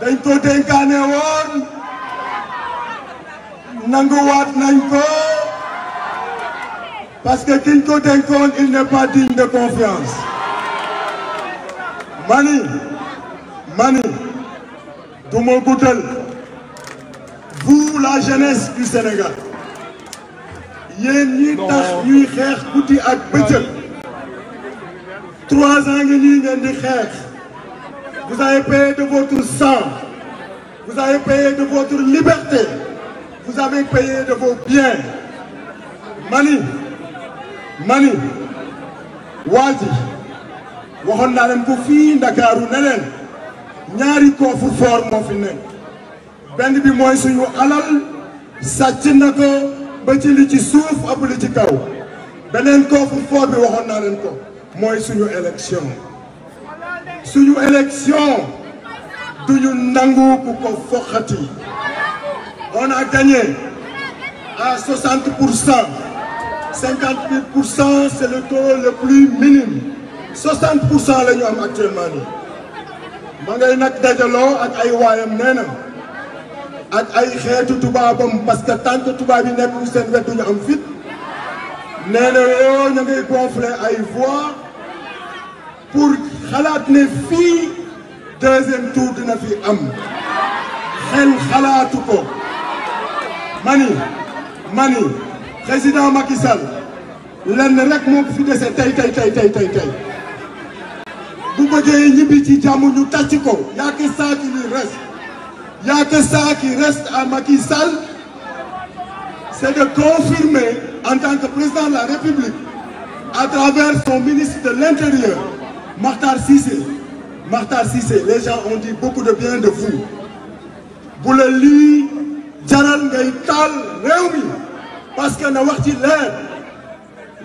dañ ko dénkaane woon nanguwaat nañ ko parce que kiñ ko dénkoon il n'est pas digne de confiance mani du ma guddal vous la jeunesse du Sénégal yéen ñi tax ñuy xeex guddi ak bëccëg 3 ans ngi nii ngeen di xeex vous avez payé de votre sang vous avez payé de votre liberté vous avez payé de vos biens mani waaji waxoon naa leen ko fii Ndakaaru ne leen ñaari coffre-fort moo fi nekk benn bi mooy suñu alal sàcc na ko ba ci li ci suuf ab li ci kaw beneen coffre-fort bi waxoon naa leen ko mooy suñu élection duñu nangu ku ko foxati on a gagné à 60%. 58% c'est le taux le plus minime 60% la ñu am actuellement nii ma ngay nag dajaloo ak ay waayam nee na ak ay xeetu tubaabam parce que tant que tubaab yi nekk seen wet duñu am fit nee na yoo ña ngay gonfler ay voix pour xalaat ne fii deuxième tour dina fi am xel xalaatu ko mani président Macky Sall lenn rek moo ko fi dese tey bu bëggee ñibbi ci jàmm ñu tàcc ko y a que ça qui lui reste y a que ça qui reste à Macky Sall c'est de confirmer en tant que président de la République à travers son ministre de l'Intérieur Makhtar Cissé les gens ont dit beaucoup de bien de vous bu la lii jaral ngay taal réew mi parce que na wax ci leer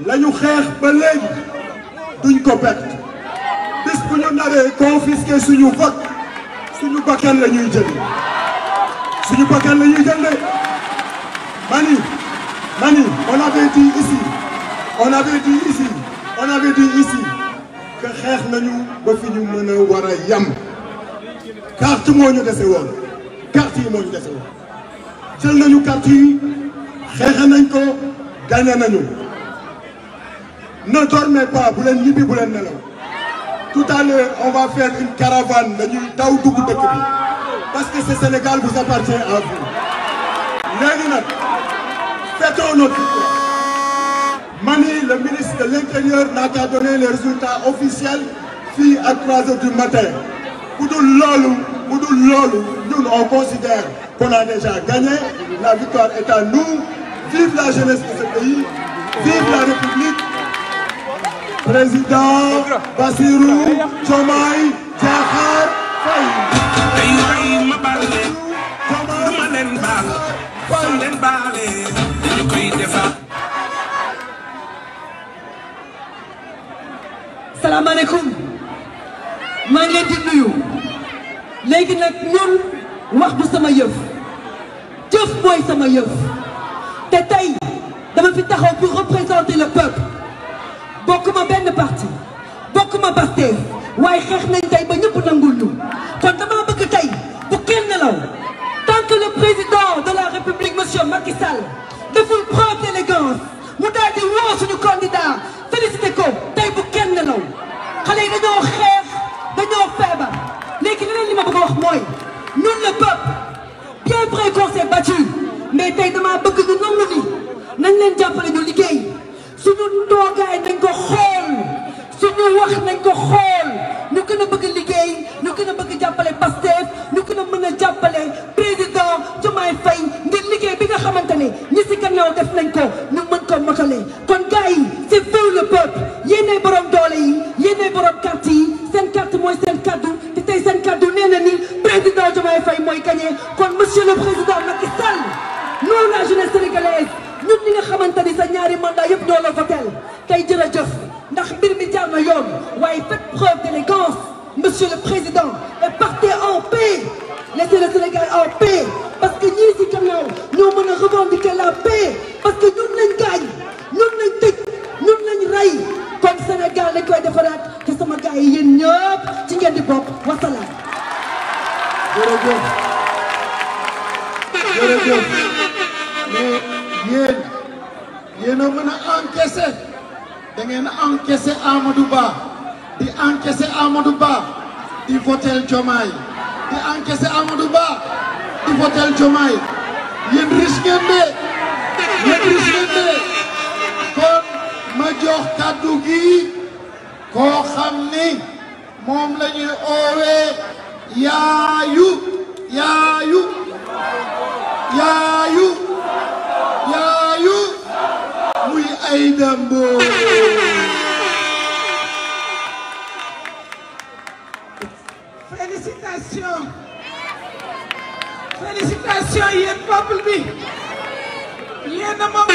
la ñu xeex ba léegi duñ ko perte bis bu ñu naree confisquer suñu vote suñu bakkan la ñuy jël de mani on avait dit ici que xeex nañu ba fi ñu mën a war a yam carte moo ñu dese woon jël nañu carte yi xeex nañ ko gagné nañu ne dormez pas bu leen ñibbi bu leen nelaw tout à l'heure on va faire une caravane dañuy daw dugg dëkk bi parce que ce Sénégal vous appartient à vous léegi nag fêtons notre victoire mani le ministre de l'Intérieur n'a qu'à donner les résultats officiels fii à 3 heures du matin bu dul loolu ñun on considère qu'on a déjà gagné la victoire est à nous vive la jeunesse de ce pays vive la République président Bassirou Diomaye Diakhar Faye salaamaaleykum maa ngi leen di nuyu léegi nag ñun wax bu sama yëf jëf mooy sama yëf te tey dama fi taxaw pour représenter le peuple bokkuma benn parti bokkuma Pastef waaye xeex nañ tey ba ñëpp nangul ñu kon dama bëgg tey bu kenn nelaw tant que le président de la République monsieur Macky Sall deful preuve d'élégance mu daal di woo suñu candidat félicité ko tey bu kenn nelaw xale yi dañoo xeex dañoo feebar léegi leneen li ma bëgg a wax mooy ñun le peuple bien vrai qu'on s'est battu mais tey dama bëgg ñu nangu ni nañ leen jàppale ñu liggéey suñu toogaay nañ ko xool suñu wax nañ ko xool ñu gën a bëgg liggéey ñu gën a bëgg jàppale Pastef ñu gën a mën a jàppale président Diomaye Faye ngir liggéey bi nga xamante ne ñi si gannaaw def nañ ko ñu mën ko motale kon gars yi c'est vous le peuple yéenay borom doole yi yéenay borom carte yi seen carte mooy seen kaddu te tey seen kaddu nee na ni président Diomaye Faye mooy gagné kon monsieur le président Macky Sall nous la jeunesse sénégalaise ñun ñi nga xamante ni sa ñaari mandat yëpp ñoo la votel tey jërëjëf ndax mbir mi jaar na yoon waaye faites preuve d'élégance monsieur le président et partez en paix laissez le Sénégal en paix parce que ñii si gannaaw ñoo mën a revendiquer la paix parce que ñun lañ gaañ ñun lañ tëj ñun lañ rey kon Sénégal lañ koy defaraat te sama gars yi yéen ñëpp ci ngeen di bokk wasalaam. jërëjëf mais yéen a mën a encaisser da ngeen encaisser Amadou Ba di encaisser Amadou Ba di votel Diomaye di encaisser Amadou Ba di votel Diomaye yéen riche ngeen de kon ma jox kàddu gi koo xam ni moom la ñuy oowee yaayu muy Aïda Mbodj. félicitations yéen peuple bi yéen a moom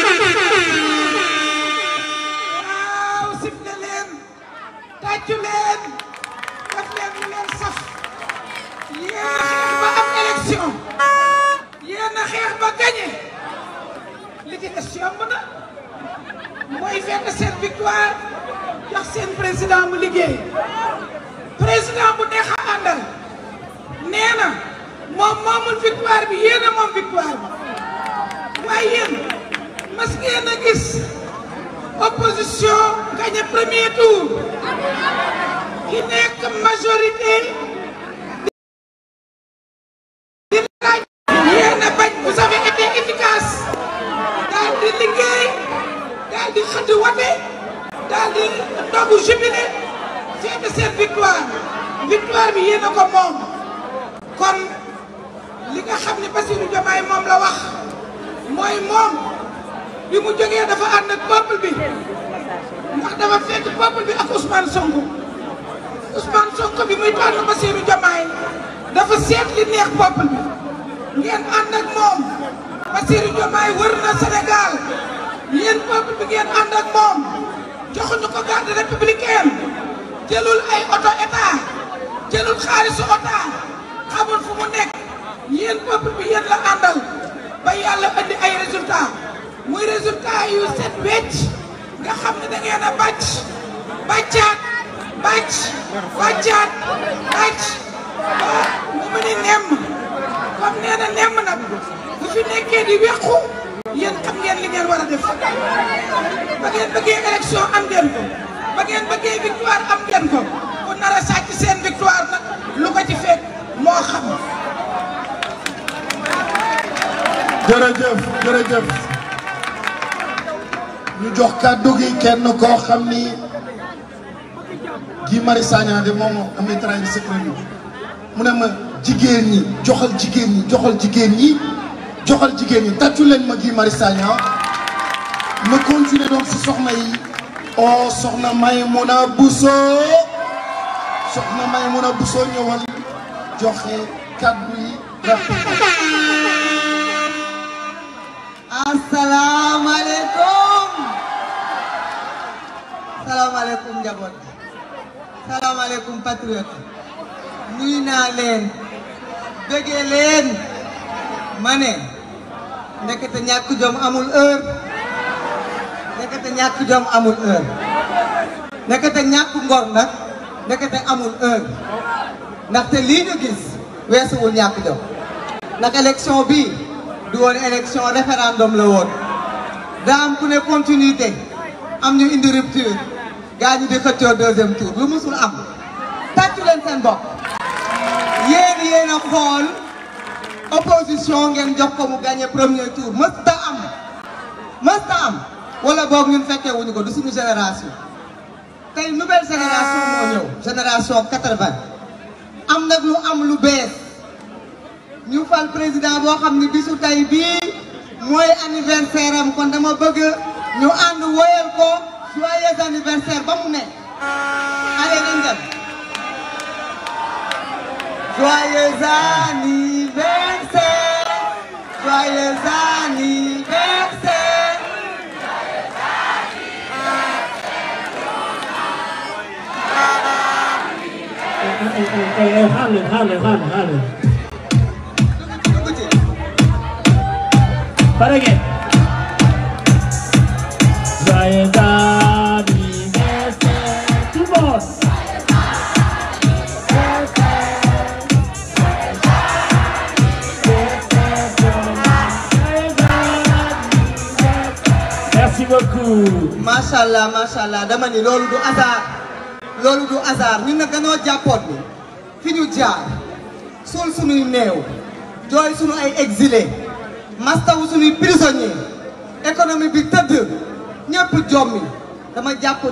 waaw sifflé leen tàccu leen def leen lu leen saf yéen a xeex ba am élection yéen a xeex ba gagné li ci des yomb na mooy fekk seen victoire jox seen président mu liggéey président bu neex a àndal nee na moom moomul victoire bi yéen a moom victoire bi waaye yéen mas ngeen a gis opposition gagné premier tour ki nekk majorité di laaj yéen a bañ vous avez été efficace daal di liggéey daal di xëdd wate daal di ndogu jubilé feete seen victoire bi yéen a ko moom kon li nga xam ne Bassirou Diomaye moom la wax mooy moom bi mu jógee dafa ànd ak peuple bi ndax dafa fekk peuple bi ak Ousmane Sonko bi muy tànn Bassirou Diomaye dafa seet li neex peuple bi ngeen ànd ak moom Bassirou Diomaye wër na Sénégal yéen peuple bi ngeen ànd ak moom joxuñu ko garde républicaine jëlul ay oto état jëlul xaalisu oto xamul fu mu nekk yéen peuple bi yéen la àndal ba yàlla andi ay résultats muy résultats yu set wecc nga xam ne da ngeen a bàccaat ba mu mën a nemm comme nee na nemm nag bu fi nekkee di wequ yéen xam ngeen li ngeen war a def ba ngeen bëggee élection am ngeen ko ba ngeen bëggee victoire am ngeen ko ku nar a sàcc seen victoire nag lu ko ci fekk moo xam. jërëjëf ñu jox kàddu gi kenn koo xam ni Guy Marius Sagna de moom am na traité secret bi mu ne ma jigéen ñi joxal jigéen ñi tàccu leen ma Guy Marius Sagna ma continuer donc si soxna yi soxna Maïmouna Bousso ñëwal joxe kàddu yi rafet. salaamaaleykum njaboot salaamaaleykum patriote nuyu naa leen bëggee leen ma ne ndekete ñàkk jom amul heure ndekete ñàkk ngor nag ndekete amul heure ndaxte lii ñu gis weesuwul ñàkk jom ndax élection bi du woon élection référendum la woon daa am ku ne continuité am ñu indi rupture gaa ñi di xëccoo deuxième tour lu musul am tàccu leen seen bopp yéen a xool opposition ngeen jox ko mu gagné premier tour mësta am wala boog ñun fekkee wuñu ko du suñu génération tey nouvelle génération moo ñëw génération 80 am nag lu am lu bees ñu fal président boo xam ne bisu tey bii mooy anniversaire am kon dama bëgg ñu ànd woyal ko joyeux anniversaire ba mu nekk allez nañ dem joyeux anniversaire joyeux anniversaire xaaral pare ngeen joyeux anniversaire tout le monde macha allah dama ni loolu du hasard ñun nag dañoo jàppoon ni fi ñu jaar suul suñuy néew jooy suñu ay exilé mastawu suñuy prisonnier économie bi tëdd ñëpp jommi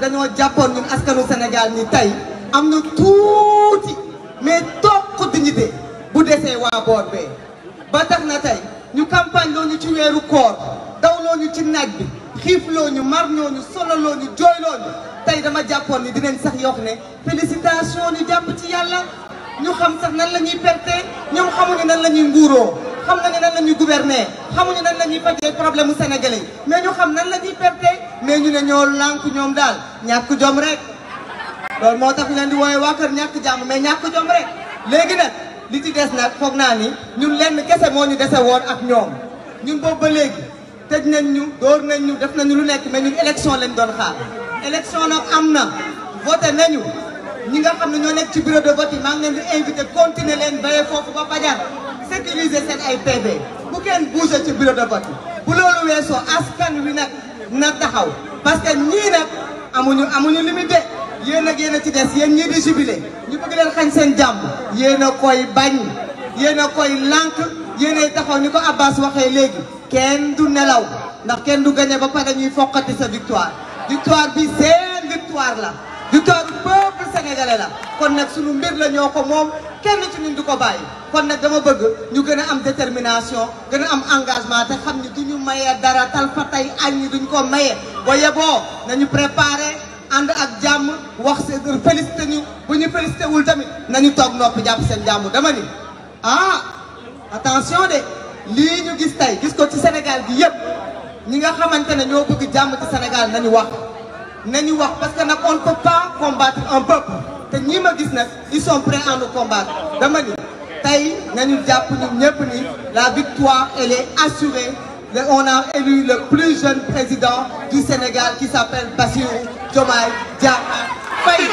dañoo jàppoon ñun askanu Sénégal ni tey am na tuuti mais toog dignité bu desee waa boor bee ba tax na tey ñu campagne loo ñu ci weeru koor daw loo ñu ci naaj bi xiif loo ñu mar loo ñu solo loo ñu jooy loo ñu tey dama jàppoon ni dinañ sax yox ne félicitation ñu jàpp ci yàlla ñu xam sax nan la ñuy perte ñoom xamuñu nan la ñuy nguuroo xam nañu nan la ñuy gouverner xamuñu nan la ñuy fajee problème mu sénégalais mais ñu xam nan la ñuy perte mais ñu ne ñoo lànk ñoom daal ñàkk jom rek loolu moo tax ñu leen di wooye waa kër ñàkk jàmm mais ñàkk jom rek léegi nag li ci des nag foog naa ni ñun lenn kese moo ñu dese woon ak ñoom ñun boobu ba léegi tëj nañ ñu dóor nañ ñu def nañu lu nekk mais ñun élection lañ doon xaar élection nag am na voté nañu ñi nga xam ne ñoo nekk ci bureau de vote yi maa ngi leen di invité continuer leen béyee foofu ba Badiane sécuriser seen ay PV bu kenn bouger ci bureau de vote yi bu loolu weesoo askan wi nag na taxaw parce que ñii nag amuñu limité yéen ak yéen a ci des yéen ñii di jubilé ñu bëgg leen xañ seen jàmm yéen a koy bañ yéen a koy lànk yéen ay taxaw ni ko Abbas waxee léegi kenn du nelaw ndax kenn du gagné ba pare ñuy foqati sa victoire bi seen victoire la victoire du peuple sénégalais la kon nag sunu mbir la ñoo ko moom kenn ci ñun du ko bàyyi kon nag dama bëgg ñu gën a am détermination gën a am engagement te xam ni du ñu maye dara tal fa tey añ ñi duñ ko maye ba yeboo nañu préparé ànd ak jàmm wax seen félicité ñu bu ñu félicité wul tamit nañu toog noppi jàpp seen jàmm dama ni attention de lii ñu gis tey gis ko ci Sénégal gi yëpp ñi nga xamante ne ñoo bëgg jàmm ci Sénégal nañu wax parce que nag on ne peut pas combattre un peuple te ñii ma gis nag ils sont prêts à nous combattre dama ni tey nañu jàpp ñun ñëpp ni la victoire elle est assurée. On a élu le plus jeune président du Sénégal qui s'appelle Bassirou Diomaye Diakhar Faye.